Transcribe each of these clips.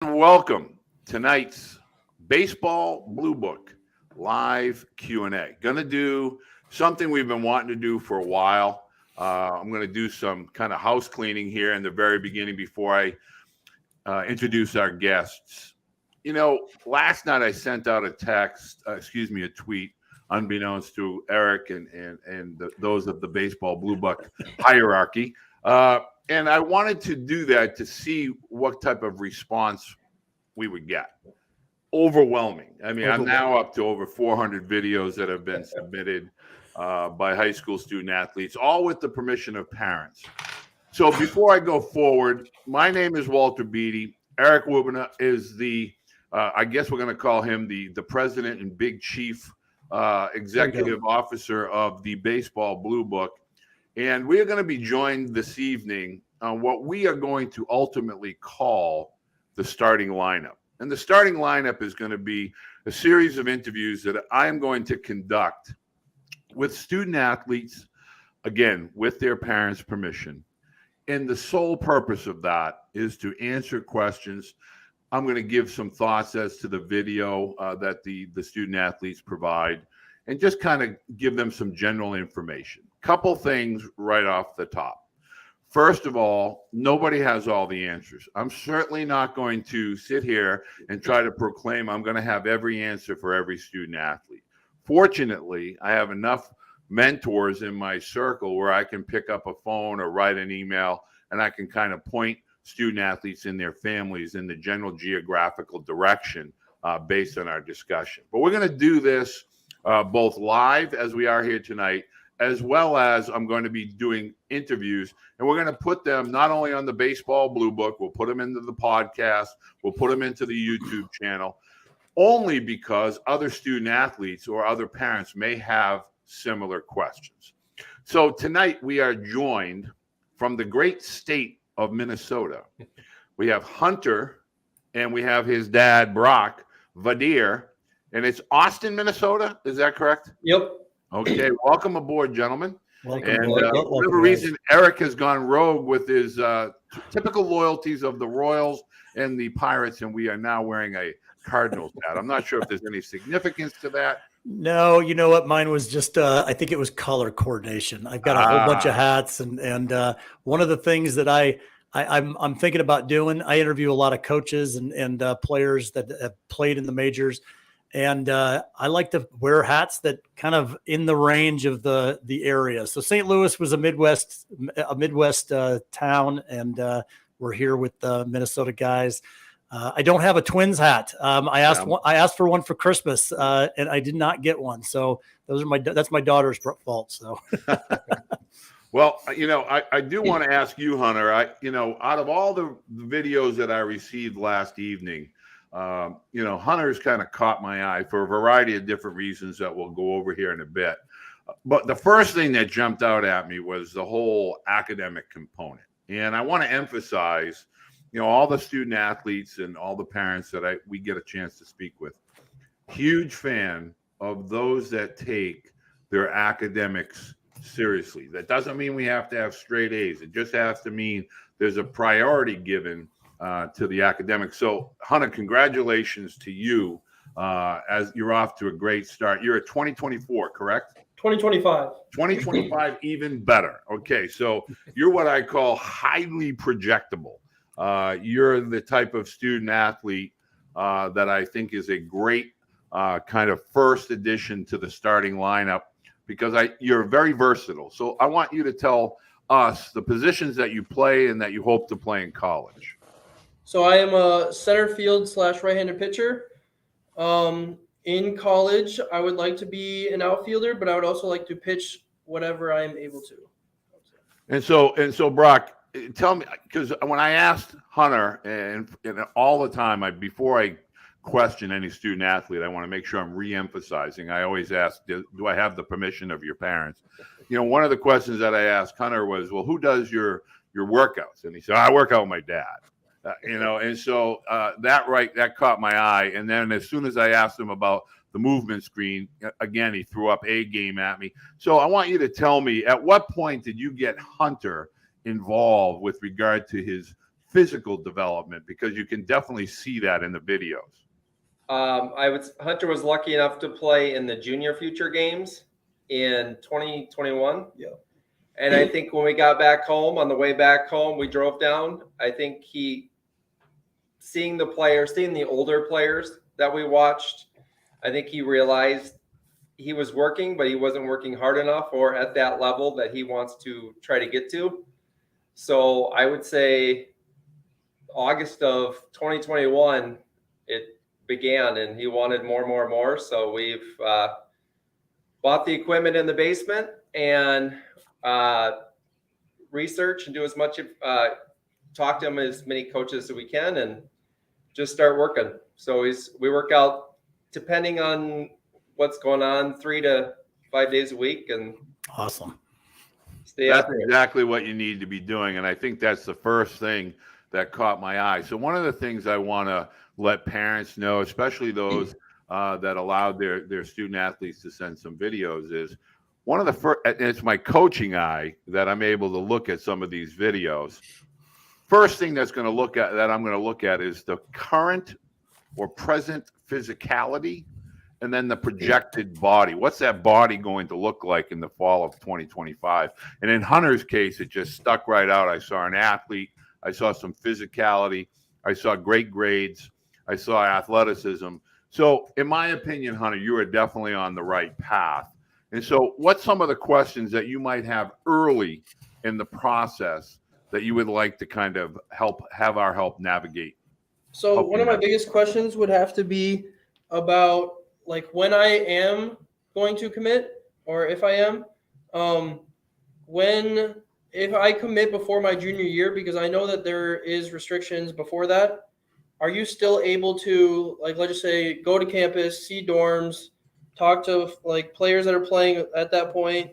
Welcome tonight's Baseball Blue Book live Q&A. Going to do something we've been wanting to do for a while. I'm going to do some kind of house cleaning here in the very beginning before I introduce our guests. You know, last night I sent out a tweet, unbeknownst to Eric and those of the Baseball Blue Book hierarchy. And I wanted to do that to see what type of response we would get. Overwhelming. I mean, I'm now up to over 400 videos that have been submitted by high school student athletes, all with the permission of parents. So before I go forward, my name is Walter Beede. Eric Wubina is I guess we're going to call him the president and big chief executive officer of the Baseball Blue Book. And we are going to be joined this evening on what we are going to ultimately call the starting lineup. And the starting lineup is going to be a series of interviews that I am going to conduct with student athletes, again, with their parents' permission. And the sole purpose of that is to answer questions. I'm going to give some thoughts as to the video that the student athletes provide and just kind of give them some general information. Couple things right off the top. First of all, nobody has all the answers. I'm certainly not going to sit here and try to proclaim I'm going to have every answer for every student athlete. Fortunately, I have enough mentors in my circle where I can pick up a phone or write an email and I can kind of point student athletes and their families in the general geographical direction based on our discussion. But we're going to do this both live as we are here tonight, as well as I'm going to be doing interviews, and we're going to put them not only on the Baseball Blue Book, we'll put them into the podcast, we'll put them into the YouTube channel, only because other student athletes or other parents may have similar questions. So tonight we are joined from the great state of Minnesota. We have Hunter, and we have his dad, Brock Vadir, and it's Austin, Minnesota. Is that correct? Yep. Okay, welcome aboard, gentlemen. Welcome. And for whatever reason, Eric has gone rogue with his typical loyalties of the Royals and the Pirates, and we are now wearing a Cardinals hat. I'm not sure if there's any significance to that. No, you know what? Mine was just I think it was color coordination. I've got a whole bunch of hats, and one of the things that I'm thinking about doing, I interview a lot of coaches and players that have played in the majors. And I like to wear hats that kind of in the range of the area. So St. Louis was a Midwest town, and we're here with the Minnesota guys. I don't have a Twins hat. I asked for one for Christmas, and I did not get one. So that's my daughter's fault. So. Well, you know, I do want to ask you, Hunter. Out of all the videos that I received last evening. Hunter's kind of caught my eye for a variety of different reasons that we'll go over here in a bit. But the first thing that jumped out at me was the whole academic component. And I want to emphasize, all the student athletes and all the parents that we get a chance to speak with. Huge fan of those that take their academics seriously. That doesn't mean we have to have straight A's. It just has to mean there's a priority given to the academics. So, Hunter, congratulations to you as you're off to a great start. You're at 2024, correct? 2025. 2025, even better. Okay, so you're what I call highly projectable. You're the type of student athlete that I think is a great kind of first addition to the starting lineup because you're very versatile. So I want you to tell us the positions that you play and that you hope to play in college. So I am a center field / right-handed pitcher. In college, I would like to be an outfielder, but I would also like to pitch whatever I am able to. And so, Brock, tell me, because when I asked Hunter, and all the time, before I question any student athlete, I want to make sure I'm re-emphasizing. I always ask, do I have the permission of your parents? One of the questions that I asked Hunter was, well, who does your workouts? And he said, I work out with my dad. And so that caught my eye. And then as soon as I asked him about the movement screen, again, he threw up a game at me. So I want you to tell me, at what point did you get Hunter involved with regard to his physical development? Because you can definitely see that in the videos. Hunter was lucky enough to play in the junior future games in 2021. Yeah. And I think when we got back home, on the way back home, we drove down. I think seeing the older players that we watched, I think he realized he was working, but he wasn't working hard enough or at that level that he wants to try to get to. So I would say August of 2021, it began, and he wanted more. So we've bought the equipment in the basement and research and do as much, talk to him as many coaches as we can, and just start working. So we work out, depending on what's going on, 3 to 5 days a week, and Awesome. That's exactly what you need to be doing. And I think that's the first thing that caught my eye. So one of the things I want to let parents know, especially those that allowed their student athletes to send some videos, is one of the first, and it's my coaching eye that I'm able to look at some of these videos. First thing I'm going to look at is the current or present physicality, and then the projected body. What's that body going to look like in the fall of 2025? And in Hunter's case, it just stuck right out. I saw an athlete. I saw some physicality. I saw great grades. I saw athleticism. So in my opinion, Hunter, you are definitely on the right path. And so what's some of the questions that you might have early in the process that you would like to kind of have our help navigate? So one of my biggest questions would have to be about, like, when I am going to commit, or if I am, if I commit before my junior year, because I know that there is restrictions before that, are you still able to, like, let's just say, go to campus, see dorms, talk to like players that are playing at that point,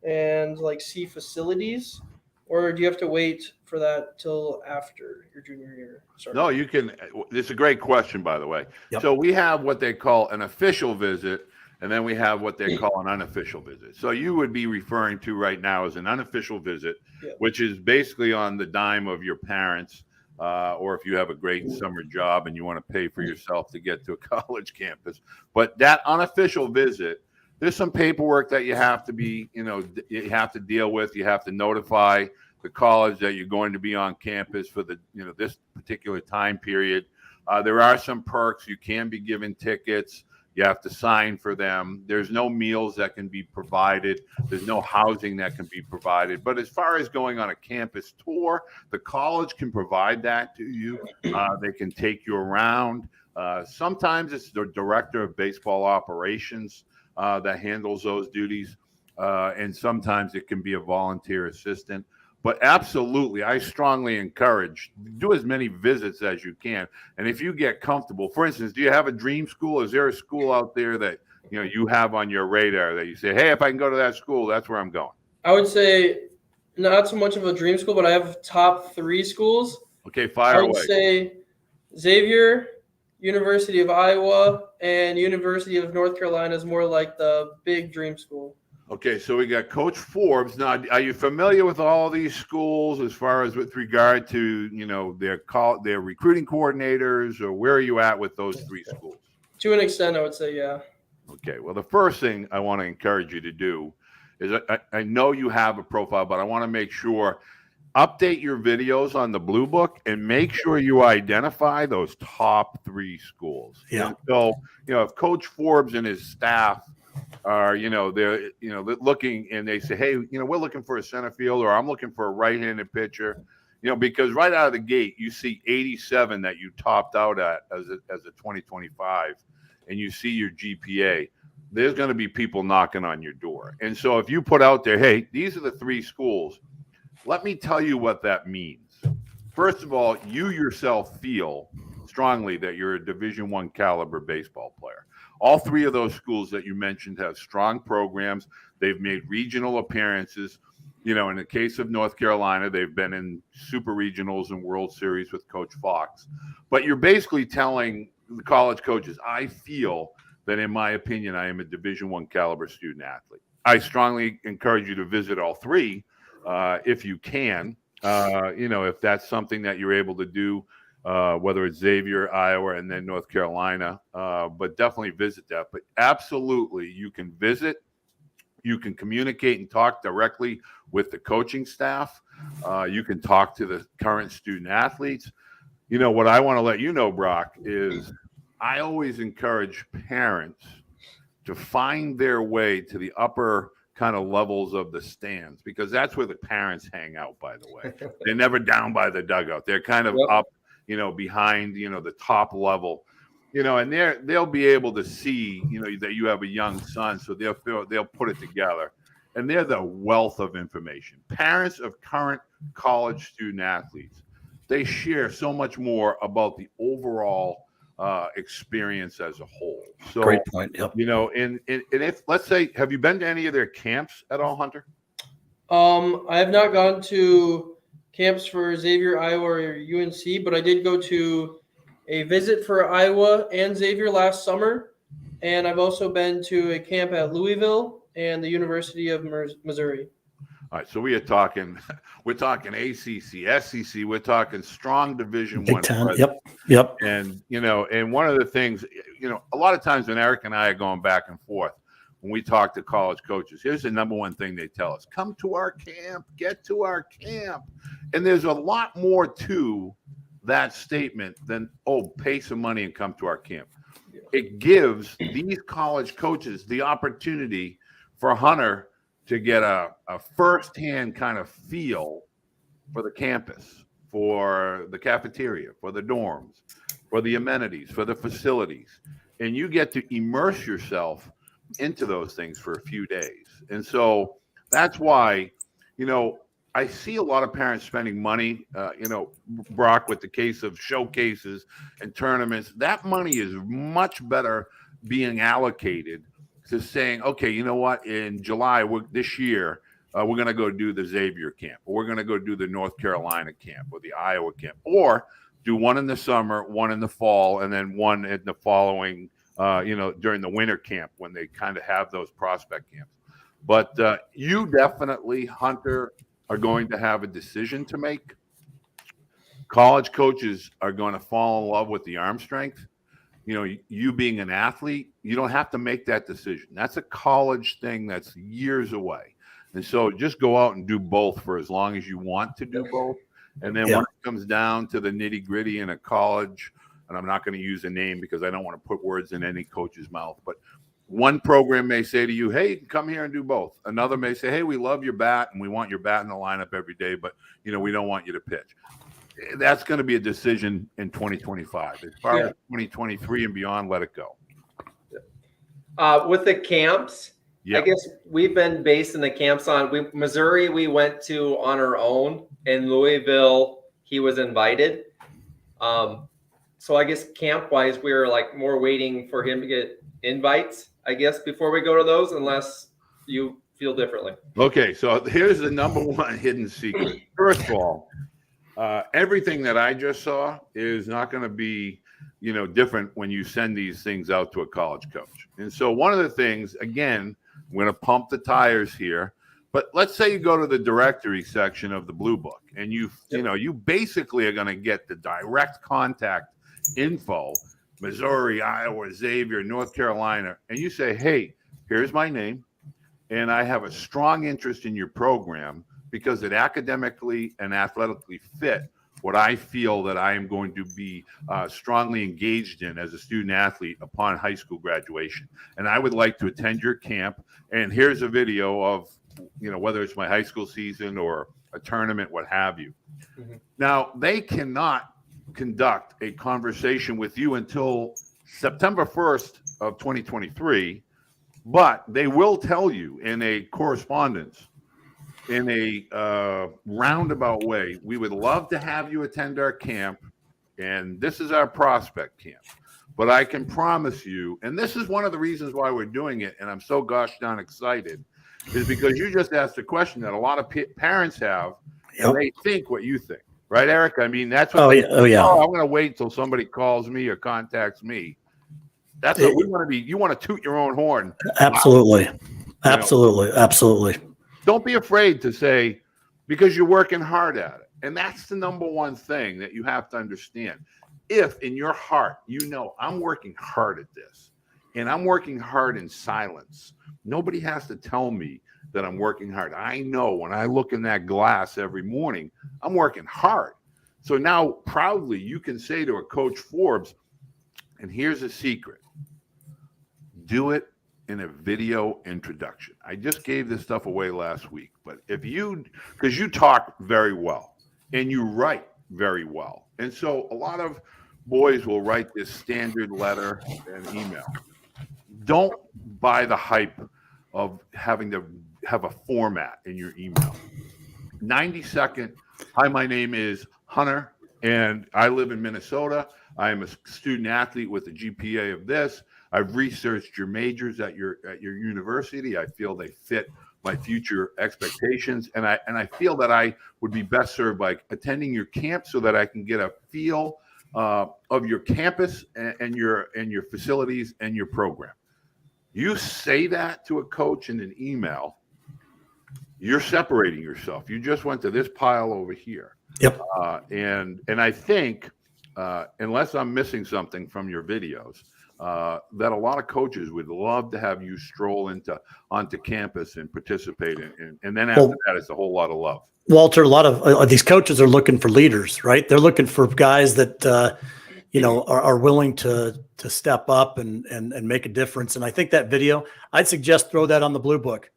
and like see facilities? Or do you have to wait for that till after your junior year starts? No, you can. It's a great question, by the way. Yep. So we have what they call an official visit, and then we have what they call an unofficial visit. So you would be referring to right now as an unofficial visit, which is basically on the dime of your parents, or if you have a great summer job and you want to pay for yourself to get to a college campus. But that unofficial visit, there's some paperwork that you have to you have to deal with. You have to notify the college that you're going to be on campus for this particular time period. There are some perks. You can be given tickets. You have to sign for them. There's no meals that can be provided. There's no housing that can be provided. But as far as going on a campus tour, the college can provide that to you. They can take you around. Sometimes it's the director of baseball operations that handles those duties. And sometimes it can be a volunteer assistant. But absolutely, I strongly encourage, do as many visits as you can. And if you get comfortable, for instance, do you have a dream school? Is there a school out there that you have on your radar that you say, hey, if I can go to that school, that's where I'm going? I would say not so much of a dream school, but I have top 3 schools. Okay, fire away. I would say Xavier, University of Iowa, and University of North Carolina is more like the big dream school. Okay, so we got Coach Forbes. Now, are you familiar with all these schools as far as with regard to, their recruiting coordinators, or where are you at with those 3 schools? To an extent, I would say, yeah. Okay, well, the first thing I want to encourage you to do is I know you have a profile, but I want to make sure, update your videos on the Blue Book and make sure you identify those top 3 schools. Yeah. And so, if Coach Forbes and his staff are, they're, looking and they say, hey, we're looking for a center field, or I'm looking for a right-handed pitcher, because right out of the gate, you see 87 that you topped out at as a 2025, and you see your GPA, there's going to be people knocking on your door. And so if you put out there, hey, these are the 3 schools, let me tell you what that means. First of all, you yourself feel strongly that you're a Division I caliber baseball player. All 3 of those schools that you mentioned have strong programs. They've made regional appearances. In the case of North Carolina, they've been in super regionals and World Series with Coach Fox. But you're basically telling the college coaches, I feel that, in my opinion, I am a Division I caliber student athlete. I strongly encourage you to visit all 3 if you can. if that's something that you're able to do, whether it's Xavier, Iowa, and then North Carolina, but definitely visit that. But absolutely, you can visit. You can communicate and talk directly with the coaching staff. You can talk to the current student athletes. What I want to let you know, Brock, is I always encourage parents to find their way to the upper kind of levels of the stands, because that's where the parents hang out, by the way. They're never down by the dugout. They're kind of up, behind, the top level. And they'll be able to see, that you have a young son, so they'll put it together, and they're the wealth of information. Parents of current college student athletes, they share so much more about the overall experience as a whole. So, great point. Yep. And if, let's say, have you been to any of their camps at all, Hunter? I have not gone to camps for Xavier, Iowa, or UNC, but I did go to a visit for Iowa and Xavier last summer, and I've also been to a camp at Louisville and the University of Missouri. All right, so we're talking ACC, SEC, we're talking strong Division Big I. Ten. Yep. And and one of the things, a lot of times when Eric and I are going back and forth, when we talk to college coaches, here's the number one thing they tell us: come to our camp, get to our camp. And there's a lot more to that statement than, pay some money and come to our camp. It gives these college coaches the opportunity for Hunter to get a firsthand kind of feel for the campus, for the cafeteria, for the dorms, for the amenities, for the facilities. And you get to immerse yourself into those things for a few days. And so that's why, I see a lot of parents spending money, Brock, with the case of showcases and tournaments. That money is much better being allocated to saying, okay, you know what, in July this year, we're going to go do the Xavier camp, or we're going to go do the North Carolina camp, or the Iowa camp, or do one in the summer, one in the fall, and then one in the following, during the winter camp when they kind of have those prospect camps. But you definitely, Hunter, are going to have a decision to make. College coaches are going to fall in love with the arm strength. You being an athlete, you don't have to make that decision. That's a college thing that's years away. And so just go out and do both for as long as you want to do both. And then when it comes down to the nitty gritty in a college, and I'm not going to use a name because I don't want to put words in any coach's mouth, but one program may say to you, hey, come here and do both. Another may say, hey, we love your bat and we want your bat in the lineup every day, but we don't want you to pitch. That's going to be a decision in 2025. As far as 2023 and beyond, let it go. With the camps, I guess we've been based in the camps on Missouri. We went to on our own. In Louisville, he was invited. So I guess camp wise, we were like more waiting for him to get invites, I guess, before we go to those, unless you feel differently. Okay, so here's the number one hidden secret. First of all, everything that I just saw is not going to be, different when you send these things out to a college coach. And so one of the things, again, I'm going to pump the tires here, but let's say you go to the directory section of the Blue Book, and you basically are going to get the direct contact info, Missouri, Iowa, Xavier, North Carolina, and you say, hey, here's my name, and I have a strong interest in your program because it academically and athletically fit what I feel that I am going to be strongly engaged in as a student athlete upon high school graduation. And I would like to attend your camp. And here's a video of, whether it's my high school season or a tournament, what have you. Mm-hmm. Now, they cannot conduct a conversation with you until September 1st of 2023, but they will tell you in a correspondence, in a roundabout way, we would love to have you attend our camp, and this is our prospect camp. But I can promise you, and this is one of the reasons why we're doing it, and I'm so gosh darn excited, is because you just asked a question that a lot of parents have, and they think what you think. Right, Eric? I mean, that's what I'm going to wait until somebody calls me or contacts me. That's what we want to be. You want to toot your own horn. Absolutely. Wow. Absolutely. Absolutely. Don't be afraid to say, because you're working hard at it. And that's the number one thing that you have to understand. If in your heart, I'm working hard at this and I'm working hard in silence, nobody has to tell me that I'm working hard. I know when I look in that glass every morning, I'm working hard. So now proudly you can say to a Coach Forbes, and here's a secret, do it in a video introduction. I just gave this stuff away last week, but because you talk very well and you write very well. And so a lot of boys will write this standard letter and email. Don't buy the hype of having to have a format in your email. 90-second, hi, my name is Hunter, and I live in Minnesota. I am a student athlete with a GPA of this. I've researched your majors at your university. I feel they fit my future expectations, and I feel that I would be best served by attending your camp so that I can get a feel of your campus and your facilities and your program. You say that to a coach in an email, you're separating yourself. You just went to this pile over here. Yep. And I think, unless I'm missing something from your videos, that a lot of coaches would love to have you stroll onto campus and participate in. And then after that, it's a whole lot of love. Walter, a lot of these coaches are looking for leaders, right? They're looking for guys that are willing to step up and make a difference. And I think that video, I'd suggest throw that on the Blue Book.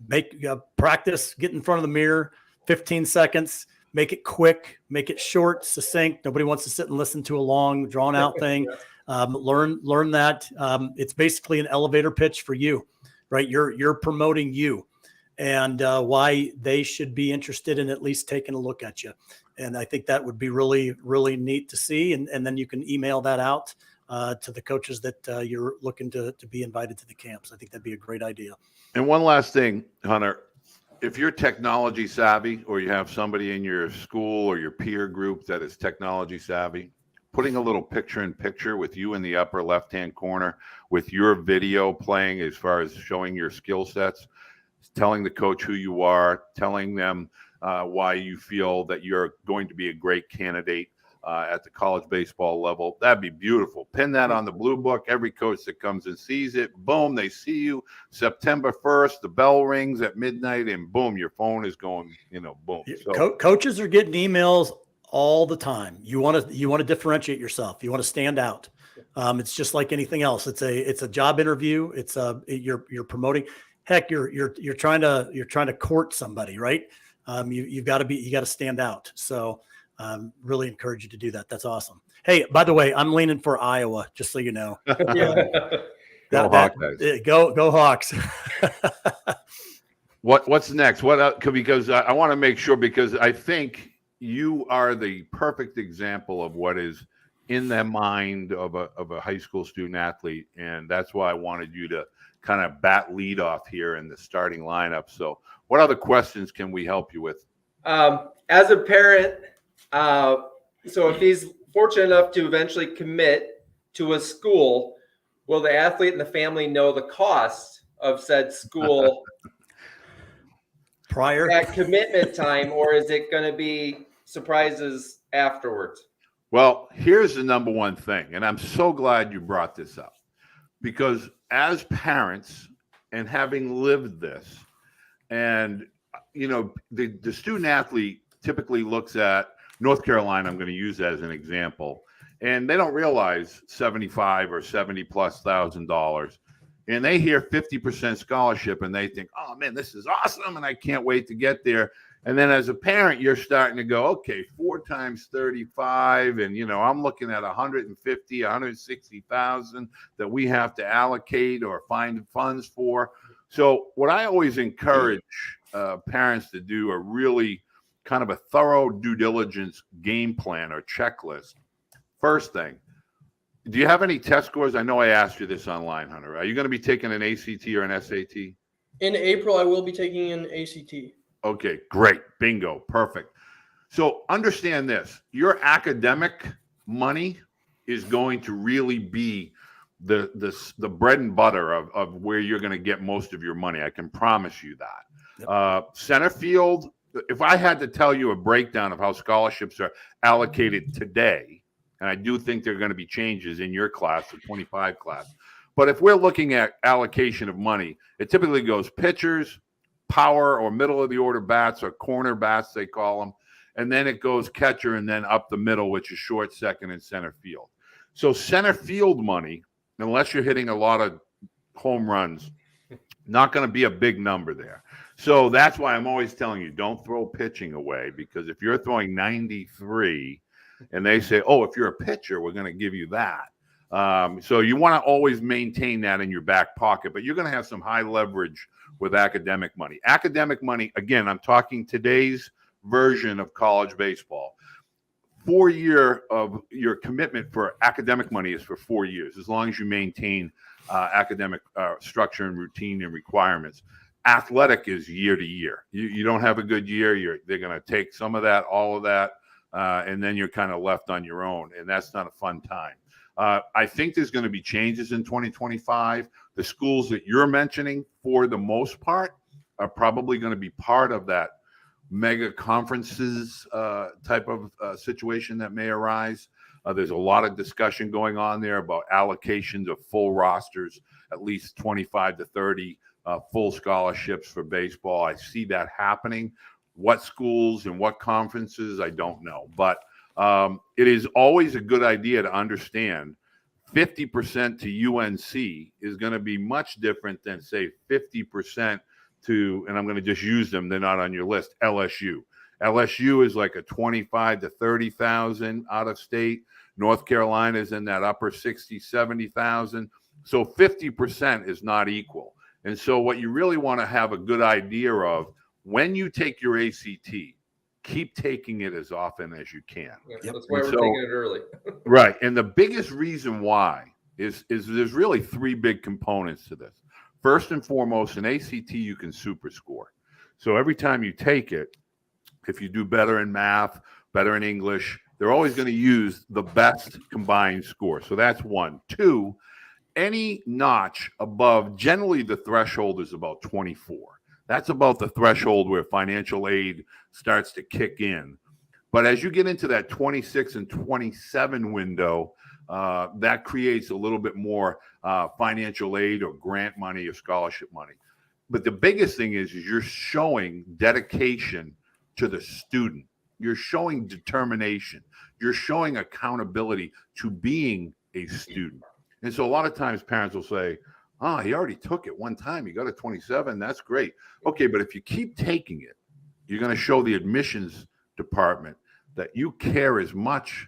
Make practice, get in front of the mirror, 15 seconds, make it quick, make it short, succinct. Nobody wants to sit and listen to a long, drawn out thing. Learn that. It's basically an elevator pitch for you, right? You're promoting you and why they should be interested in at least taking a look at you. And I think that would be really, really neat to see. And then you can email that out to the coaches that you're looking to be invited to the camps. I think that'd be a great idea. And one last thing, Hunter, if you're technology savvy or you have somebody in your school or your peer group that is technology savvy, putting a little picture in picture with you in the upper left-hand corner with your video playing as far as showing your skill sets, telling the coach who you are, telling them why you feel that you're going to be a great candidate at the college baseball level. That'd be beautiful. Pin that on the Blue Book. Every coach that comes and sees it, boom, they see you. September 1st, the bell rings at midnight, and boom, your phone is going, boom. So, coaches are getting emails all the time. You want to differentiate yourself. You want to stand out. It's just like anything else. It's a job interview. It's you're promoting. Heck, you're trying to court somebody, right? You got to stand out. So really encourage you to do that. That's awesome. Hey, by the way, I'm leaning for Iowa, just so you know. Go Hawks. Go Hawks. What's next? Because I want to make sure, because I think you are the perfect example of what is in the mind of a high school student athlete, and that's why I wanted you to kind of bat lead off here in the starting lineup. So what other questions can we help you with? As a parent, so if he's fortunate enough to eventually commit to a school, will the athlete and the family know the cost of said school prior at commitment time, or is it going to be surprises afterwards? Well, here's the number one thing, and I'm so glad you brought this up, because as parents and having lived this, and the student athlete typically looks at North Carolina, I'm going to use that as an example, and they don't realize $75,000 or $70,000+, and they hear 50% scholarship and they think, oh man, this is awesome and I can't wait to get there. And then as a parent, you're starting to go, okay, 4 times 35, and I'm looking at 150, 160,000 that we have to allocate or find funds for. So what I always encourage parents to do a really kind of a thorough due diligence game plan or checklist. First thing, do you have any test scores? I know I asked you this online, Hunter. Are you going to be taking an ACT or an SAT? In April, I will be taking an ACT. Okay, great. Bingo. Perfect. So understand this. Your academic money is going to really be the bread and butter of where you're going to get most of your money. I can promise you that. Yep. Center field, if I had to tell you a breakdown of how scholarships are allocated today, and I do think there are going to be changes in your class, the 25 class, but if we're looking at allocation of money, it typically goes pitchers, power or middle of the order bats, or corner bats, they call them. And then it goes catcher and then up the middle, which is short, second, and center field. So center field money, unless you're hitting a lot of home runs, not going to be a big number there. So that's why I'm always telling you, don't throw pitching away, because if you're throwing 93 and they say, oh, if you're a pitcher, we're going to give you that. So you want to always maintain that in your back pocket, but you're going to have some high leverage with academic money. Academic money, again, I'm talking today's version of college baseball. 4 year of your commitment for academic money is for 4 years, as long as you maintain academic structure and routine and requirements. Athletic is year to year. You don't have a good year, they're going to take some of that, all of that, and then you're kind of left on your own, and that's not a fun time. I think there's going to be changes in 2025. The schools that you're mentioning, for the most part, are probably going to be part of that mega conferences type of situation that may arise. There's a lot of discussion going on there about allocations of full rosters, at least 25 to 30 full scholarships for baseball. I see that happening. What schools and what conferences, I don't know. But it is always a good idea to understand 50% to UNC is going to be much different than, say, 50% to, and I'm going to just use them, they're not on your list, LSU. LSU is like a 25 to 30,000 out of state. North Carolina is in that upper 60, 70,000. So 50% is not equal. And so what you really want to have a good idea of, when you take your ACT, keep taking it as often as you can. Yeah, that's why we're taking it early. Right. And the biggest reason why is there's really three big components to this. First and foremost, in ACT, you can super score. So every time you take it, if you do better in math, better in English, they're always going to use the best combined score. So that's one. Two, any notch above, generally the threshold is about 24. That's about the threshold where financial aid starts to kick in. But as you get into that 26 and 27 window, that creates a little bit more financial aid or grant money or scholarship money. But the biggest thing is you're showing dedication to the student. You're showing determination. You're showing accountability to being a student. And so a lot of times parents will say, oh, he already took it one time. He got a 27. That's great. Okay, but if you keep taking it, you're going to show the admissions department that you care as much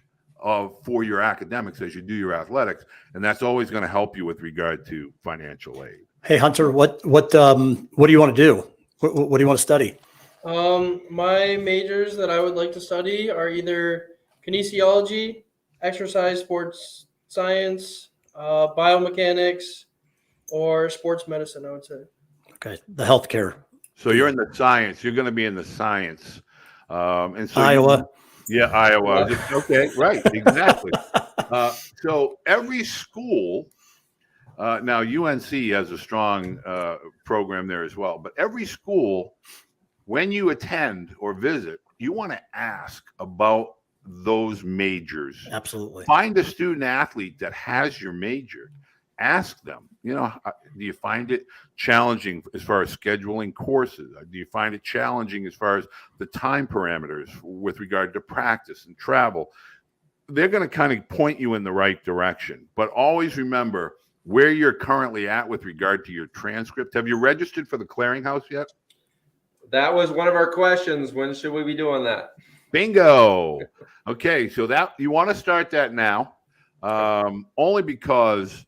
for your academics as you do your athletics. And that's always going to help you with regard to financial aid. Hey, Hunter, what do you want to do? What do you want to study? My majors that I would like to study are either kinesiology, exercise sports science, biomechanics, or sports medicine, I would say. Okay, the healthcare. So you're in the science. You're going to be in the science. And so Iowa. Iowa. Okay, right, exactly. So every school, now UNC has a strong program there as well, but every school, when you attend or visit, you want to ask about those majors. Absolutely. Find a student athlete that has your major. Ask them, do you find it challenging as far as scheduling courses? Do you find it challenging as far as the time parameters with regard to practice and travel? They're going to kind of point you in the right direction. But always remember where you're currently at with regard to your transcript. Have you registered for the clearinghouse yet? That was one of our questions. When should we be doing that? Bingo. Okay, so that you want to start that now, only because,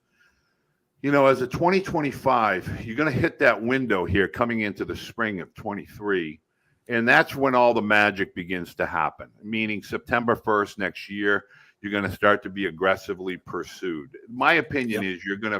as a 2025, you're going to hit that window here coming into the spring of 23, and that's when all the magic begins to happen, meaning September 1st next year, you're going to start to be aggressively pursued. My opinion is you're going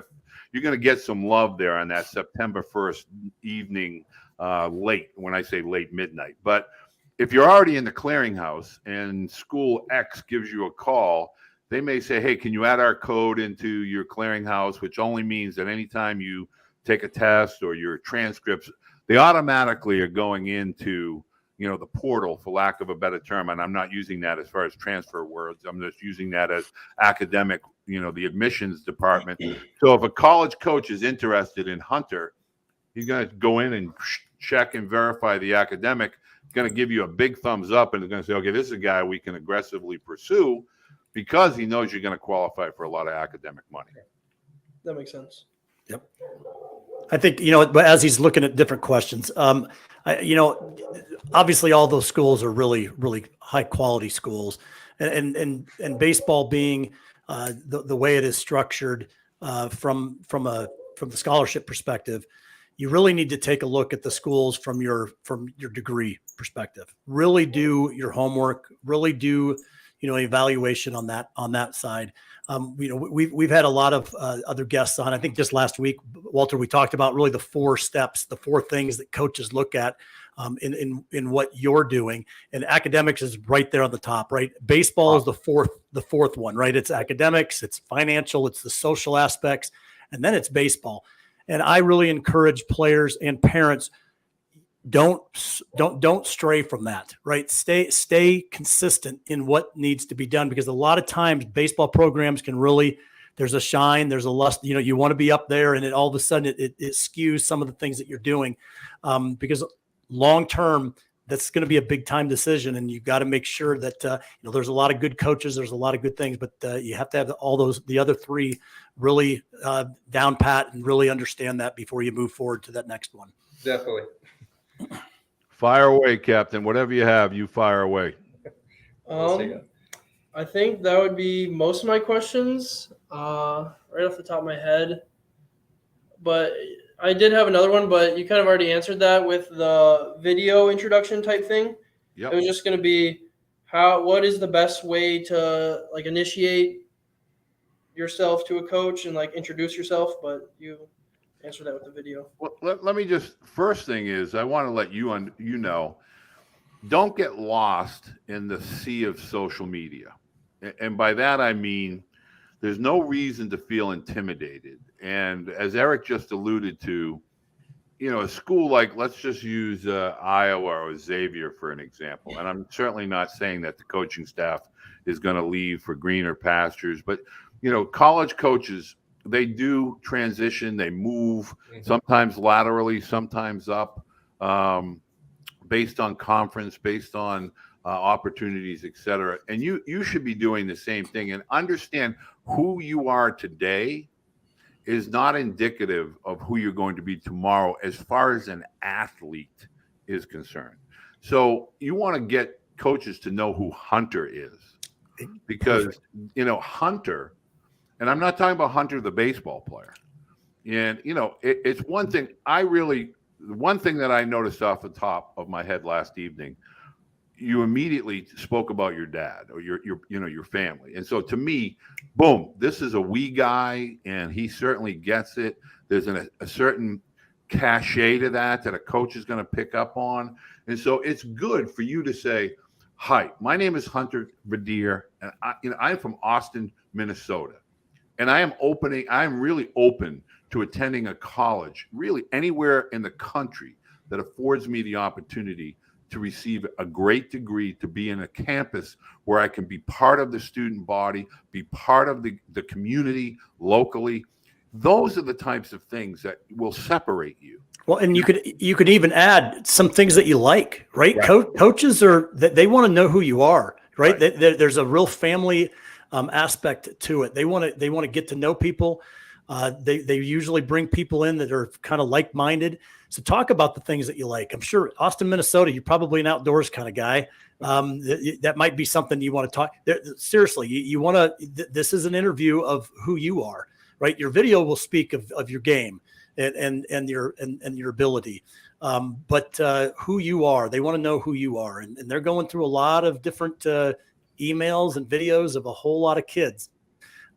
to get some love there on that September 1st evening, late, when I say late midnight. But if you're already in the clearinghouse and school X gives you a call, they may say, hey, can you add our code into your clearinghouse, which only means that anytime you take a test or your transcripts, they automatically are going into, the portal, for lack of a better term. And I'm not using that as far as transfer words. I'm just using that as academic, the admissions department. So if a college coach is interested in Hunter, he's going to go in and check and verify the academic, going to give you a big thumbs up, and is going to say, okay, this is a guy we can aggressively pursue because he knows you're going to qualify for a lot of academic money. That makes sense. Yep. I think, but as he's looking at different questions, obviously all those schools are really, really high quality schools, and baseball being the way it is structured from the scholarship perspective, you really need to take a look at the schools from your degree perspective. Really do your homework. Really do evaluation on that side. We've had a lot of other guests on. I think just last week, Walter, we talked about really the 4 steps, the 4 things that coaches look at in what you're doing. And academics is right there on the top, right? Baseball is the fourth one, right? It's academics, it's financial, it's the social aspects, and then it's baseball. And I really encourage players and parents, don't stray from that, right? Stay consistent in what needs to be done, because a lot of times baseball programs can really, there's a shine, there's a lust, you want to be up there, and all of a sudden it skews some of the things that you're doing, because long term, that's going to be a big time decision, and you've got to make sure that there's a lot of good coaches, there's a lot of good things, but you have to have the other 3 really down pat and really understand that before you move forward to that next one. Definitely. Fire away, Captain. Whatever you have, you fire away. I think that would be most of my questions right off the top of my head. But I did have another one, but you kind of already answered that with the video introduction type thing. Yep. It was just going to be what is the best way to initiate yourself to a coach and introduce yourself, but you answer that with the video. Well, let me just, first thing is, I want to let you know, don't get lost in the sea of social media. And by that, I mean, there's no reason to feel intimidated. And as Eric just alluded to, a school like, let's just use Iowa or Xavier for an example. And I'm certainly not saying that the coaching staff is going to leave for greener pastures, but, college coaches, they do transition, they move, sometimes laterally, sometimes up, based on conference, based on opportunities, et cetera. And you should be doing the same thing, and understand who you are today is not indicative of who you're going to be tomorrow as far as an athlete is concerned. So you want to get coaches to know who Hunter is, because, Hunter, and I'm not talking about Hunter, the baseball player. And, it's one thing one thing that I noticed off the top of my head last evening, you immediately spoke about your dad or your family. And so to me, boom, this is a wee guy, and he certainly gets it. There's a certain cachet to that a coach is going to pick up on. And so it's good for you to say, hi, my name is Hunter Beede, and I'm from Austin, Minnesota. And I'm really open to attending a college, really anywhere in the country that affords me the opportunity to receive a great degree, to be in a campus where I can be part of the student body, be part of the community locally. Those are the types of things that will separate you. Well, and you could even add some things that you like, right? Coaches they want to know who you are, right? There's a real family aspect to it. They want to get to know people. They usually bring people in that are kind of like-minded. So talk about the things that you like. I'm sure Austin, Minnesota, you're probably an outdoors kind of guy. That might be something you want to talk. Seriously, you want to. This is an interview of who you are, right? Your video will speak of your game and your ability, but who you are. They want to know who you are, and they're going through a lot of different emails and videos of a whole lot of kids.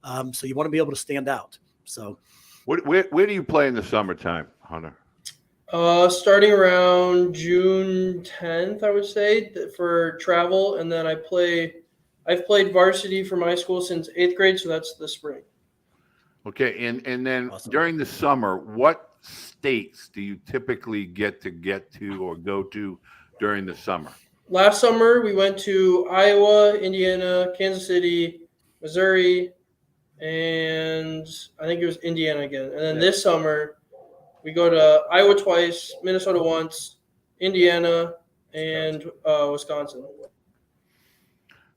So you want to be able to stand out. So, where do you play in the summertime, Hunter? Starting around June 10th, I would say, for travel, and then I've played varsity for my school since 8th grade, so that's the spring. Okay, and then Awesome. During the summer, what states do you typically get to or go to during the summer? Last summer, we went to Iowa, Indiana, Kansas City, Missouri, and I think it was Indiana again. And then this summer, we go to Iowa twice, Minnesota once, Indiana, and Wisconsin.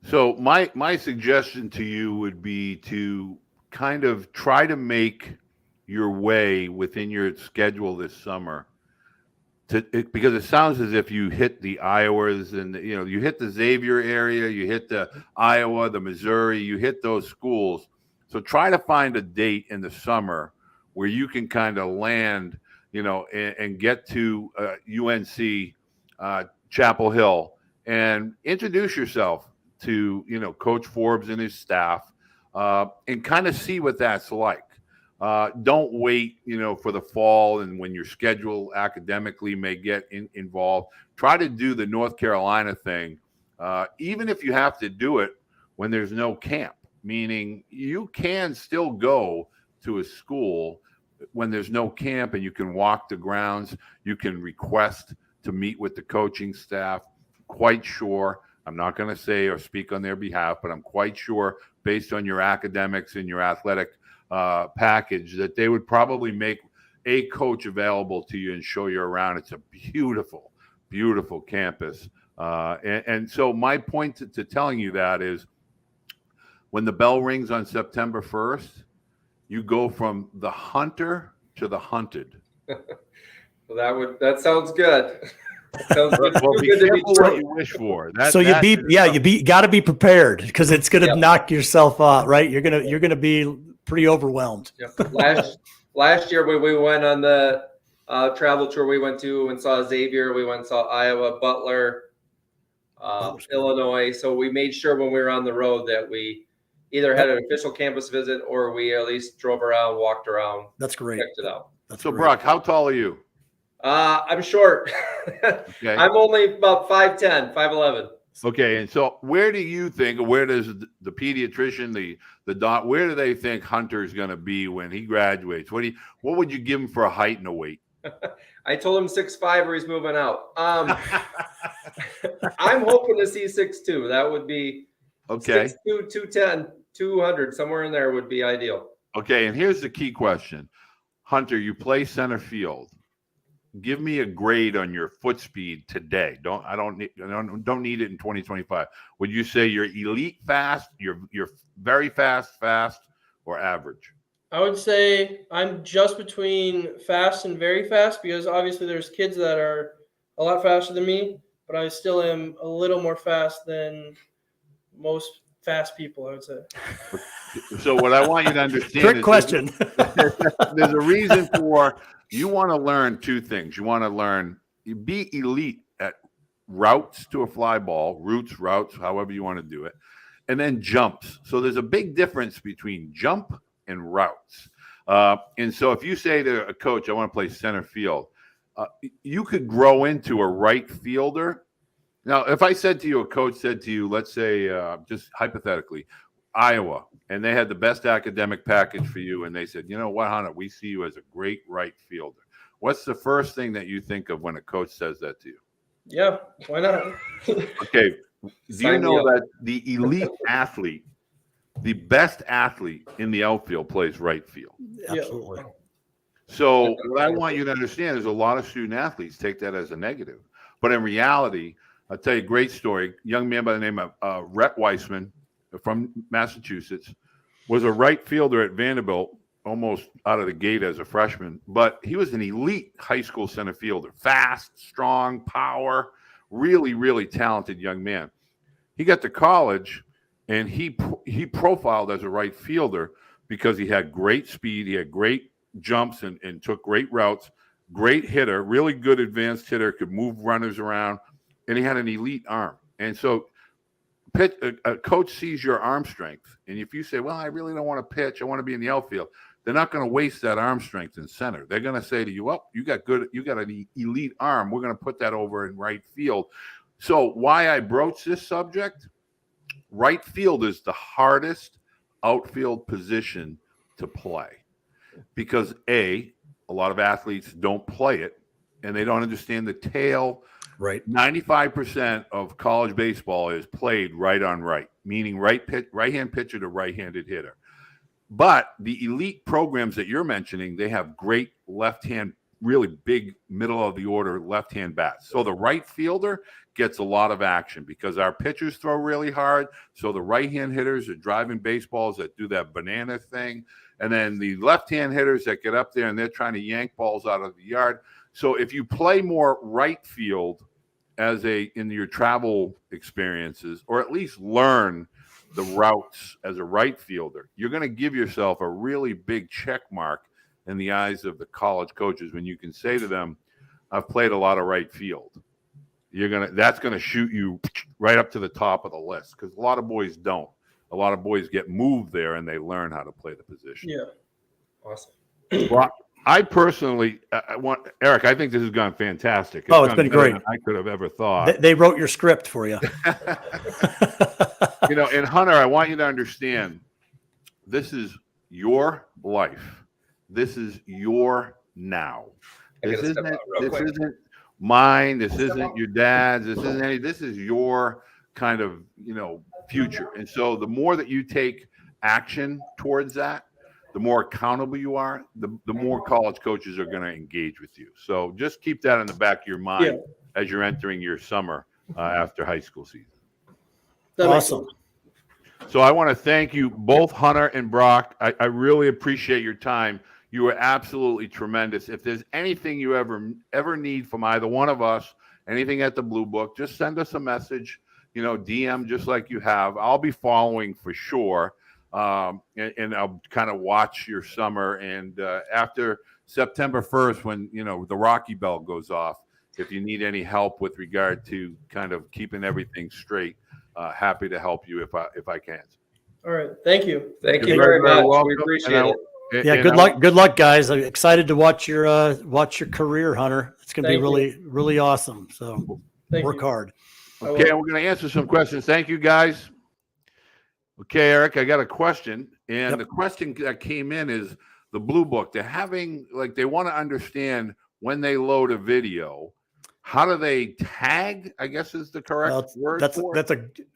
So my suggestion to you would be to kind of try to make your way within your schedule this summer because it sounds as if you hit the Iowas and you hit the Xavier area, you hit the Iowa, the Missouri, you hit those schools. So try to find a date in the summer where you can kind of land, and get to UNC, Chapel Hill, and introduce yourself to Coach Forbes and his staff, and kind of see what that's like. Don't wait, for the fall and when your schedule academically may get involved. Try to do the North Carolina thing, even if you have to do it when there's no camp. Meaning you can still go to a school when there's no camp and you can walk the grounds. You can request to meet with the coaching staff. Quite sure. I'm not going to say or speak on their behalf, but I'm quite sure based on your academics and your athletic package that they would probably make a coach available to you and show you around. It's a beautiful, beautiful campus. And so my point to telling you that is when the bell rings on September 1st, you go from the hunter to the hunted. Well, that sounds good. Sounds good. Well, be careful what you wish for. You got to be prepared because it's going to knock yourself out, right? You're gonna be pretty overwhelmed. Yep. Last year when we went on the travel tour, we went to and saw Xavier. We went and saw Iowa, Butler, Illinois. So we made sure when we were on the road that we either had an official campus visit or we at least drove around, walked around. That's great. Checked it out. So, Brock, how tall are you? I'm short. Okay. I'm only about 5'10", 5'11". Okay, and so where do you think, or where does the pediatrician, the doc, where do they think Hunter's going to be when he graduates? What would you give him for a height and a weight? I told him 6'5" or he's moving out. I'm hoping to see 6'2". That would be okay. 6'2", 210, 200, somewhere in there would be ideal. Okay, and here's the key question. Hunter, you play center field. Give me a grade on your foot speed today. Don't need it in 2025. Would you say you're elite fast, you're very fast, or average? I would say I'm just between fast and very fast because obviously there's kids that are a lot faster than me, but I still am a little more fast than most fast people, I would say. So what I want you to understand Trick question. There's a reason for you want to learn two things. You want to be elite at routes to a fly ball, routes, however you want to do it, and then jumps. So there's a big difference between jump and routes. And so if you say to a coach, I want to play center field, you could grow into a right fielder. Now, if I said to you, a coach said to you, let's say, just hypothetically, Iowa, and they had the best academic package for you, and they said, you know what, Hunter, we see you as a great right fielder. What's the first thing that you think of when a coach says that to you? Yeah, why not? Okay. Do you know that the elite athlete, the best athlete in the outfield plays right field? Absolutely. So what I want you to understand is a lot of student athletes take that as a negative. But in reality, I'll tell you a great story. A young man by the name of Rhett Weissman from Massachusetts was a right fielder at Vanderbilt almost out of the gate as a freshman, but he was an elite high school center fielder, fast, strong, power, really, really talented young man. He got to college and he profiled as a right fielder because he had great speed, he had great jumps and took great routes, great hitter, really good advanced hitter, could move runners around, and he had an elite arm. And so a coach sees your arm strength, and if you say, well, I really don't want to pitch, I want to be in the outfield, they're not going to waste that arm strength in center. They're going to say to you, well, you got an elite arm. We're going to put that over in right field. So why I broach this subject, right field is the hardest outfield position to play because a lot of athletes don't play it and they don't understand the tail Right. 95% of college baseball is played right on right, meaning right-hand pitcher to right-handed hitter. But the elite programs that you're mentioning, they have great left-hand, really big middle of the order left-hand bats. So the right fielder gets a lot of action because our pitchers throw really hard. So the right-hand hitters are driving baseballs that do that banana thing. And then the left-hand hitters that get up there and they're trying to yank balls out of the yard. So if you play more right field in your travel experiences, or at least learn the routes as a right fielder, you're going to give yourself a really big check mark in the eyes of the college coaches when you can say to them, I've played a lot of right field. That's going to shoot you right up to the top of the list, because a lot of boys don't. A lot of boys get moved there and they learn how to play the position. Yeah. Awesome. Well, I personally Eric, I think this has gone fantastic. It's been great. I could have ever thought. They wrote your script for you. And Hunter, I want you to understand, this is your life. This is your now. This isn't mine. This isn't your dad's. This isn't any. This is your kind of future. And so the more that you take action towards that, the more accountable you are, the more college coaches are going to engage with you. So just keep that in the back of your mind as you're entering your summer after high school season. Awesome. So I want to thank you both, Hunter and Brock. I really appreciate your time. You were absolutely tremendous. If there's anything you ever need from either one of us, anything at the Blue Book, just send us a message, DM just like you have. I'll be following for sure. And I'll kind of watch your summer. And after September 1st, when, the Rocky Bell goes off, if you need any help with regard to kind of keeping everything straight, happy to help you if I can. All right. Thank you. Thank you very much. We appreciate it. Good luck. Good luck, guys. I'm excited to watch your career, Hunter. It's going to be really, really awesome. So work hard. Okay. We're going to answer some questions. Thank you, guys. Okay, Eric, I got a question. And the question that came in is the Blue Book. They're having, they want to understand when they load a video, how do they tag, I guess is the correct word?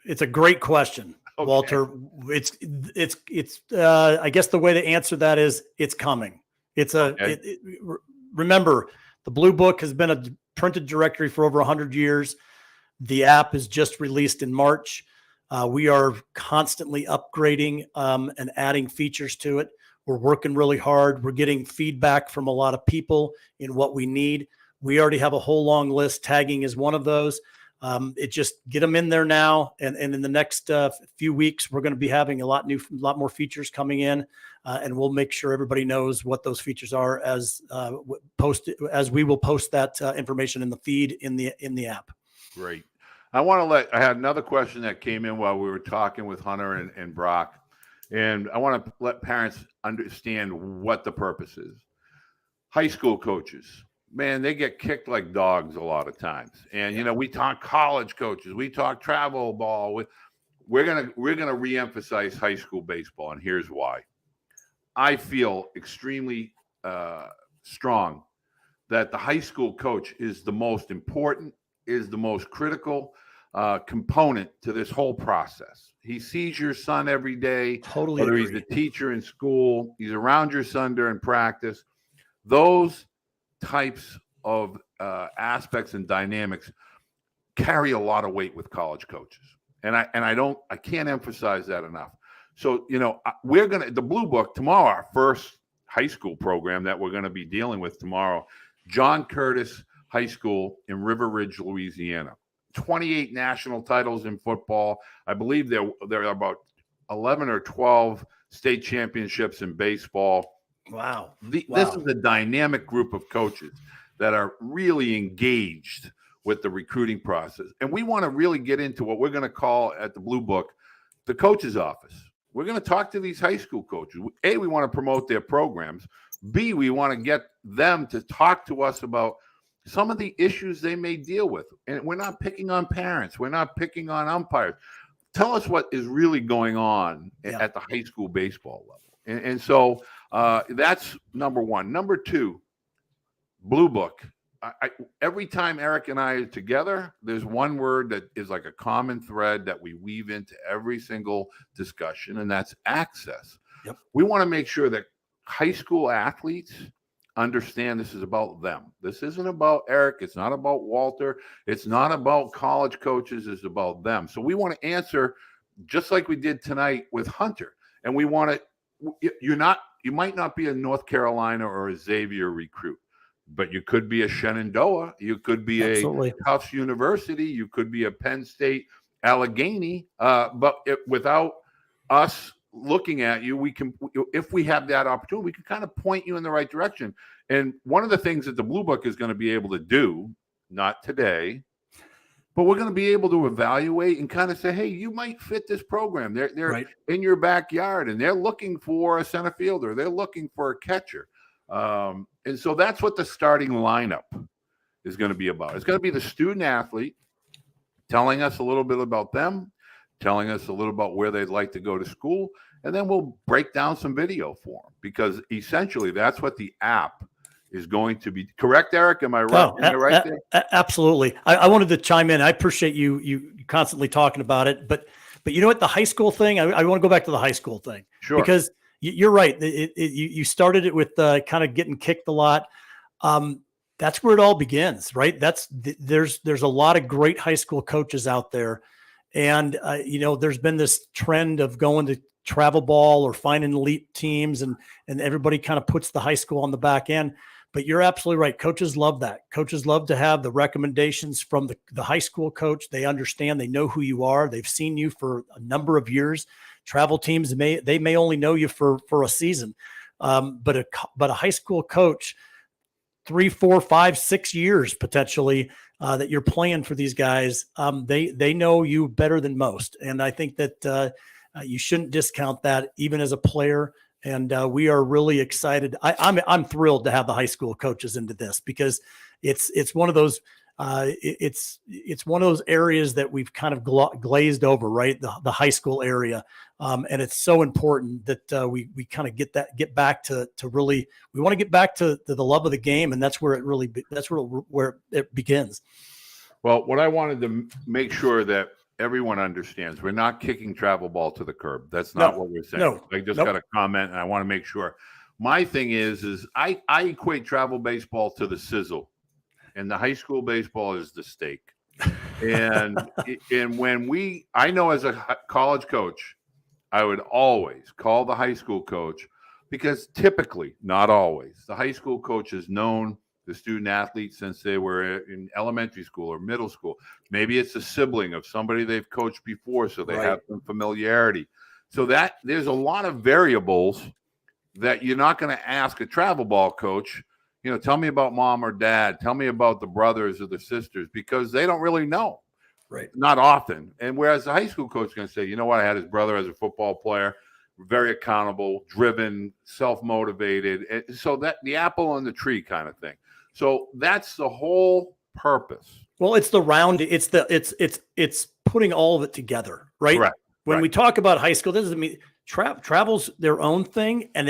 It's a great question, Walter. It's I guess the way to answer that is it's coming. Remember, the Blue Book has been a printed directory for over 100 years. The app is just released in March. We are constantly upgrading and adding features to it. We're working really hard. We're getting feedback from a lot of people in what we need. We already have a whole long list. Tagging is one of those. It just get them in there now. And in the next few weeks, we're going to be having a lot more features coming in. And we'll make sure everybody knows what those features are as we will post that information in the feed in the app. Great. I had another question that came in while we were talking with Hunter and Brock, and I want to let parents understand what the purpose is. High school coaches, man, they get kicked like dogs a lot of times. And, we talk college coaches, we talk travel ball. We're going to reemphasize high school baseball. And here's why. I feel extremely strong that the high school coach is the most important, is the most critical component to this whole process. He sees your son every day, totally whether agree. He's a teacher in school, he's around your son during practice. Those types of aspects and dynamics carry a lot of weight with college coaches. And I can't emphasize that enough. So, the Blue Book tomorrow, our first high school program that we're going to be dealing with tomorrow, John Curtis High School in River Ridge, Louisiana. 28 national titles in football. I believe there are about 11 or 12 state championships in baseball. Wow. This is a dynamic group of coaches that are really engaged with the recruiting process. And we want to really get into what we're going to call at the Blue Book, the coach's office. We're going to talk to these high school coaches. A, we want to promote their programs. B, we want to get them to talk to us about some of the issues they may deal with. And we're not picking on parents. We're not picking on umpires. Tell us what is really going on at the high school baseball level. And so that's number one. Number two, Blue Book every time Eric and I are together, there's one word that is like a common thread that we weave into every single discussion, and that's access. Yep. We want to make sure that high school athletes understand this is about them. This isn't about Eric. It's not about Walter. It's not about college coaches. It's about them. So we want to answer just like we did tonight with Hunter. And we want to, you might not be a North Carolina or a Xavier recruit, but you could be a Shenandoah. You could be Absolutely. a Tufts University. You could be a Penn State Allegheny. Without us looking at you, we can, if we have that opportunity, we can kind of point you in the right direction. And one of the things that the Blue Book is going to be able to do, not today, but we're going to be able to evaluate and kind of say, hey, you might fit this program. They're Right. in your backyard, and they're looking for a center fielder. They're looking for a catcher. And so that's what the starting lineup is going to be about. It's going to be the student athlete telling us a little bit about them, telling us a little about where they'd like to go to school, and then we'll break down some video for them, because essentially that's what the app is going to be. Correct, Eric? Am I right? Oh, Am I right there? Absolutely. I wanted to chime in. I appreciate you constantly talking about it, but you know what? The high school thing, I want to go back to the high school thing. Sure. Because you're right. You started it with kind of getting kicked a lot. That's where it all begins, right? There's a lot of great high school coaches out there. And, there's been this trend of going to travel ball or finding elite teams, and everybody kind of puts the high school on the back end. But you're absolutely right. Coaches love that. Coaches love to have the recommendations from the high school coach. They understand, they know who you are. They've seen you for a number of years. Travel teams may only know you for a season. But a high school coach, 3, 4, 5, 6 years potentially, that you're playing for these guys, they know you better than most. And I think that you shouldn't discount that even as a player. And we are really excited. I'm thrilled to have the high school coaches into this, because it's one of those it's one of those areas that we've kind of glazed over, right? The high school area, and it's so important that we kind of get back to really, we want to get back to the love of the game, and that's where it begins. Well, what I wanted to make sure that everyone understands, we're not kicking travel ball to the curb. That's not what we're saying. No, I just got a comment, and I want to make sure. My thing is I equate travel baseball to the sizzle, and the high school baseball is the steak. And I know as a college coach, I would always call the high school coach, because typically, not always, the high school coach has known the student athlete since they were in elementary school or middle school. Maybe it's a sibling of somebody they've coached before, so they have some familiarity. So that there's a lot of variables that you're not going to ask a travel ball coach, tell me about mom or dad, tell me about the brothers or the sisters, because they don't really know. Right. Not often. And whereas the high school coach is going to say, you know what, I had his brother as a football player, very accountable, driven, self-motivated. And so that the apple on the tree kind of thing. So that's the whole purpose. Well, it's it's putting all of it together, right? Right. When we talk about high school, this doesn't mean travel's their own thing, and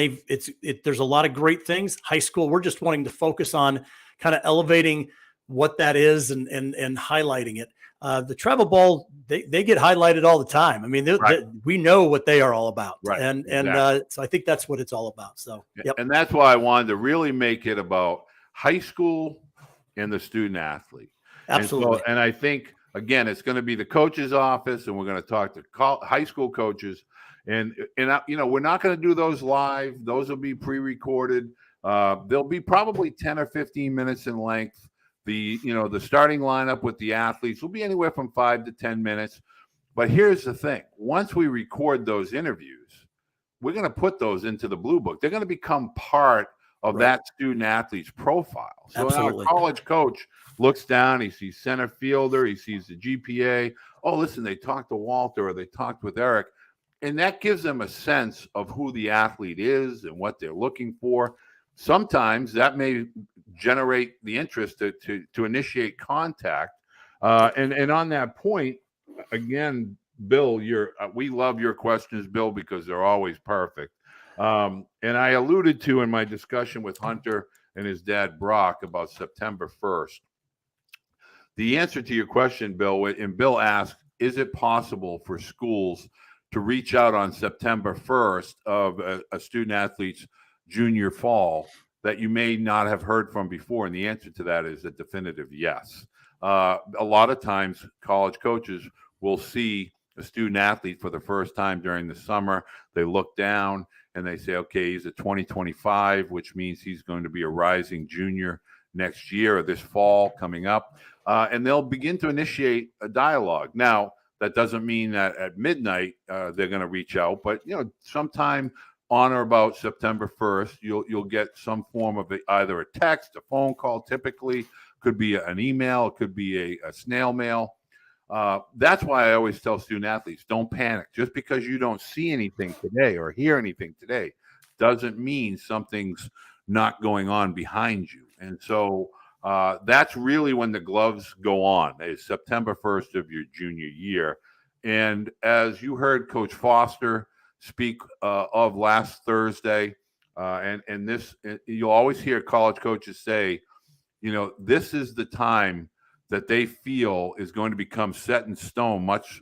there's a lot of great things. High school, we're just wanting to focus on kind of elevating what that is and highlighting it. The travel ball, they get highlighted all the time. I mean, we know what they are all about, right? And exactly. So I think that's what it's all about. So, yep. And that's why I wanted to really make it about high school and the student athlete. Absolutely. And I think, again, it's going to be the coach's office, and we're going to talk to high school coaches. And we're not going to do those live. Those will be pre-recorded. They'll be probably 10 or 15 minutes in length. The starting lineup with the athletes will be anywhere from 5 to 10 minutes. But here's the thing. Once we record those interviews, we're going to put those into the Blue Book. They're going to become part of that student athlete's profile. So now a college coach looks down, he sees center fielder, he sees the GPA. Oh, listen, they talked to Walter, or they talked with Eric. And that gives them a sense of who the athlete is and what they're looking for. Sometimes that may generate the interest to initiate contact. And on that point, again, Bill, we love your questions, Bill, because they're always perfect. And I alluded to in my discussion with Hunter and his dad Brock about September 1st. The answer to your question, Bill, and Bill asked, is it possible for schools to reach out on September 1st of a student athlete's junior fall that you may not have heard from before? And the answer to that is a definitive yes. A lot of times college coaches will see a student athlete for the first time during the summer. They look down and they say, okay, he's a 2025, which means he's going to be a rising junior next year or this fall coming up. And they'll begin to initiate a dialogue. Now, that doesn't mean that at midnight they're going to reach out, but sometime on or about September 1st, you'll get some form of either a text, a phone call. Typically, could be an email, it could be a snail mail. That's why I always tell student athletes, don't panic. Just because you don't see anything today or hear anything today doesn't mean something's not going on behind you. And so that's really when the gloves go on, is September 1st of your junior year. And as you heard Coach Foster speak of last Thursday, and this, you'll always hear college coaches say, this is the time that they feel is going to become set in stone, much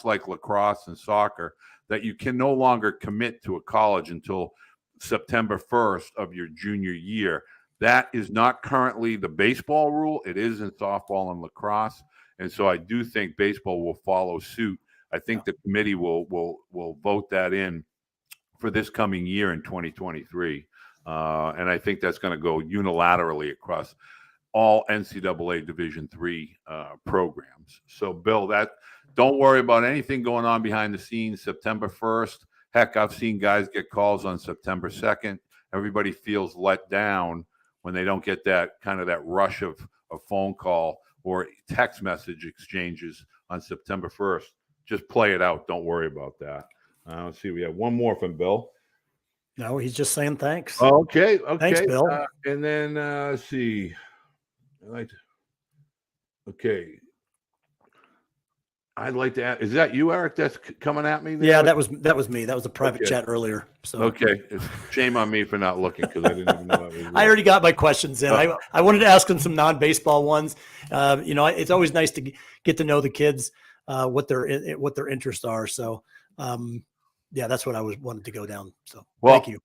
like lacrosse and soccer, that you can no longer commit to a college until September 1st of your junior year. That is not currently the baseball rule. It is in softball and lacrosse. And so I do think baseball will follow suit. I think the committee will vote that in for this coming year in 2023. And I think that's going to go unilaterally across all NCAA Division III programs. So, Bill, don't worry about anything going on behind the scenes. September 1st, heck, I've seen guys get calls on September 2nd. Everybody feels let down when they don't get that rush of phone call or text message exchanges on September 1st. Just play it out. Don't worry about that. Let's see. We have one more from Bill. No, he's just saying thanks. Okay. Thanks, Bill. And then let's see. Okay. I'd like to ask, is that you, Eric, that's coming at me there? Yeah, that was me. That was a private chat earlier. So okay. It's shame on me for not looking, because I didn't even know that was I already got my questions in. I wanted to ask them some non-baseball ones. It's always nice to get to know the kids, what their interests are. So that's what I wanted to go down. So thank you.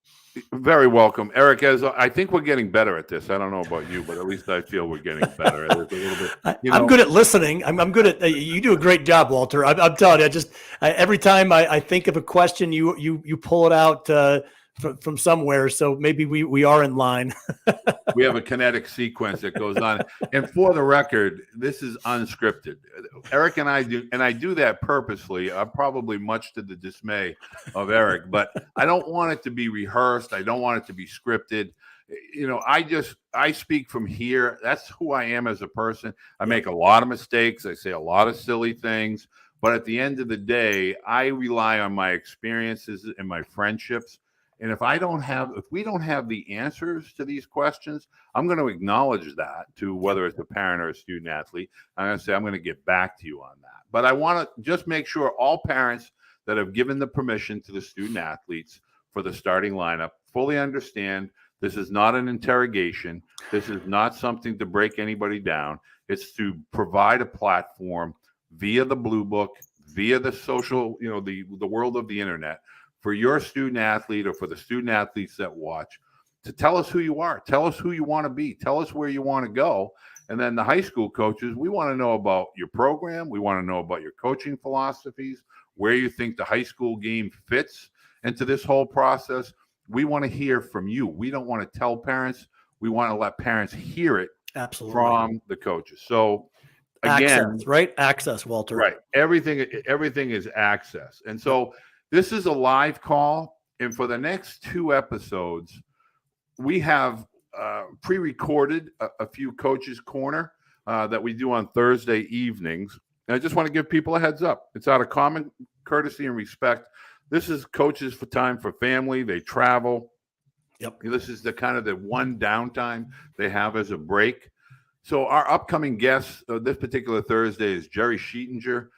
Very welcome, Eric. As I think we're getting better at this. I don't know about you, but at least I feel we're getting better at it a little bit. I'm good at listening. I'm good at. You do a great job, Walter. I'm telling you. Every time I think of a question, you pull it out from somewhere. So maybe we are in line. We have a kinetic sequence that goes on. And for the record, this is unscripted. Eric and I do that purposely, probably much to the dismay of Eric, but I don't want it to be rehearsed. I don't want it to be scripted. I speak from here. That's who I am as a person. I make a lot of mistakes. I say a lot of silly things, but at the end of the day, I rely on my experiences and my friendships. And if we don't have the answers to these questions, I'm going to acknowledge that to whether it's a parent or a student athlete. I'm going to say, I'm going to get back to you on that. But I want to just make sure all parents that have given the permission to the student athletes for the starting lineup fully understand this is not an interrogation. This is not something to break anybody down. It's to provide a platform via the Blue Book, via the social, the world of the internet, for your student athlete or for the student athletes that watch, to tell us who you are, tell us who you want to be, tell us where you want to go. And then the high school coaches, we want to know about your program. We want to know about your coaching philosophies, where you think the high school game fits into this whole process. We want to hear from you. We don't want to tell parents. We want to let parents hear it from the coaches. So again, access, right? Access, Walter. Right. Everything is access. And so this is a live call, and for the next 2 episodes, we have pre-recorded a few Coaches Corner that we do on Thursday evenings. And I just want to give people a heads up. It's out of common courtesy and respect. This is coaches for time for family. They travel. Yep. This is the one downtime they have as a break. So our upcoming guest this particular Thursday is Jerry Sheetinger,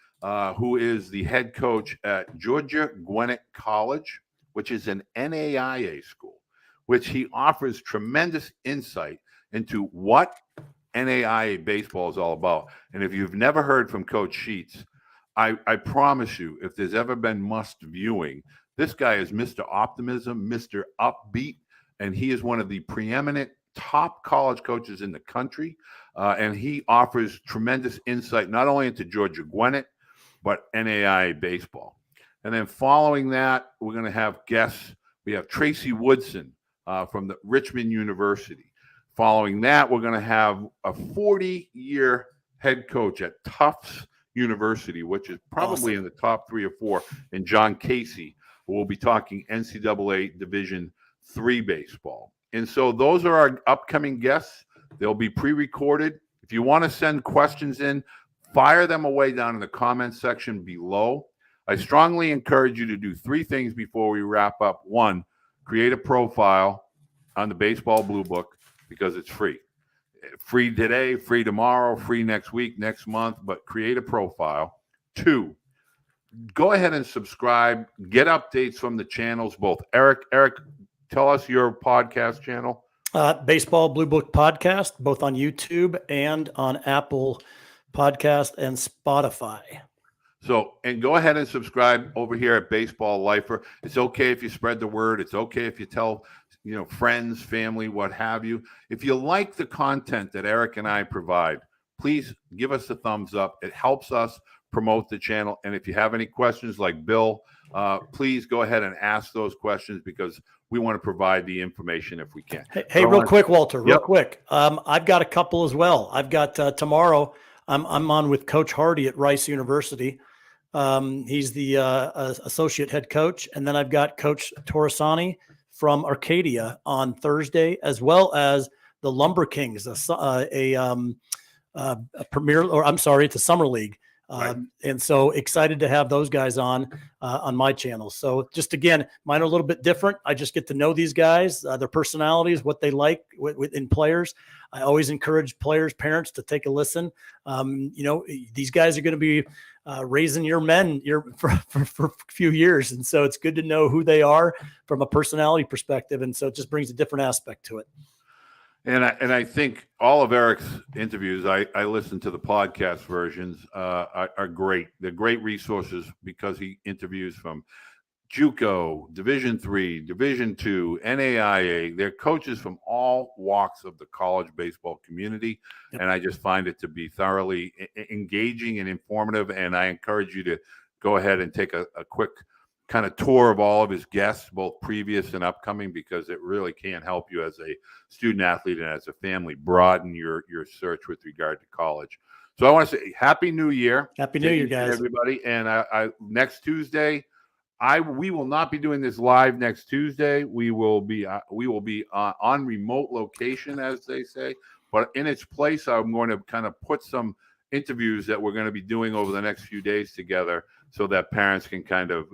who is the head coach at Georgia Gwinnett College, which is an NAIA school. which he offers tremendous insight into what NAIA baseball is all about. And if you've never heard from Coach Sheets, I promise you, if there's ever been must viewing, this guy is Mr. Optimism, Mr. Upbeat, and he is one of the preeminent top college coaches in the country. And he offers tremendous insight, not only into Georgia Gwinnett, but NAIA baseball. And then following that, we're going to have guests. We have Tracy Woodson from the Richmond University. Following that, we're going to have a 40-year head coach at Tufts University, which is probably in the top 3 or 4, and John Casey, who will be talking NCAA Division III baseball. And so those are our upcoming guests. They'll be pre-recorded. If you want to send questions in, fire them away down in the comments section below. I strongly encourage you to do 3 things before we wrap up. 1, create a profile on the Baseball Blue Book because it's free. Free today, free tomorrow, free next week, next month, but create a profile. 2, go ahead and subscribe. Get updates from the channels, both. Eric, tell us your podcast channel. Baseball Blue Book Podcast, both on YouTube and on Apple Podcast and Spotify. So, and go ahead and subscribe over here at Baseball Lifer. It's okay if you spread the word. It's okay if you tell, friends, family, what have you. If you like the content that Eric and I provide, please give us a thumbs up. It helps us promote the channel. And if you have any questions like Bill, please go ahead and ask those questions because we want to provide the information if we can. Hey, real quick, Walter, real quick. I've got a couple as well. I've got tomorrow, I'm on with Coach Hardy at Rice University. He's the associate head coach. And then I've got Coach Torresani from Arcadia on Thursday, as well as the Lumber Kings, a premier, or I'm sorry, it's a summer league. Right. And so excited to have those guys on my channel. So just again, mine are a little bit different. I just get to know these guys, their personalities, what they like in players. I always encourage players, parents to take a listen. These guys are going to be raising your men for a few years. And so it's good to know who they are from a personality perspective. And so it just brings a different aspect to it. And I think all of Eric's interviews, I listen to the podcast versions, are great. They're great resources because he interviews from JUCO, Division III, Division II, NAIA. They're coaches from all walks of the college baseball community. Yep. And I just find it to be thoroughly engaging and informative. And I encourage you to go ahead and take a quick kind of tour of all of his guests, both previous and upcoming, because it really can help you as a student athlete and as a family broaden your search with regard to college. So I want to say Happy New Year. Happy New Year, guys. Everybody. And I next Tuesday, we will not be doing this live next Tuesday. We will be on remote location, as they say. But in its place, I'm going to kind of put some interviews that we're going to be doing over the next few days together, so that parents can kind of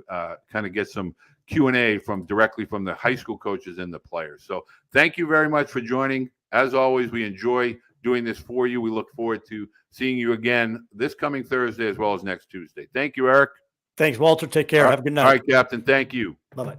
get some Q&A directly from the high school coaches and the players. So thank you very much for joining. As always, we enjoy doing this for you. We look forward to seeing you again this coming Thursday as well as next Tuesday. Thank you, Eric. Thanks, Walter. Take care. Have a good night. All right, Captain. Thank you. Bye-bye.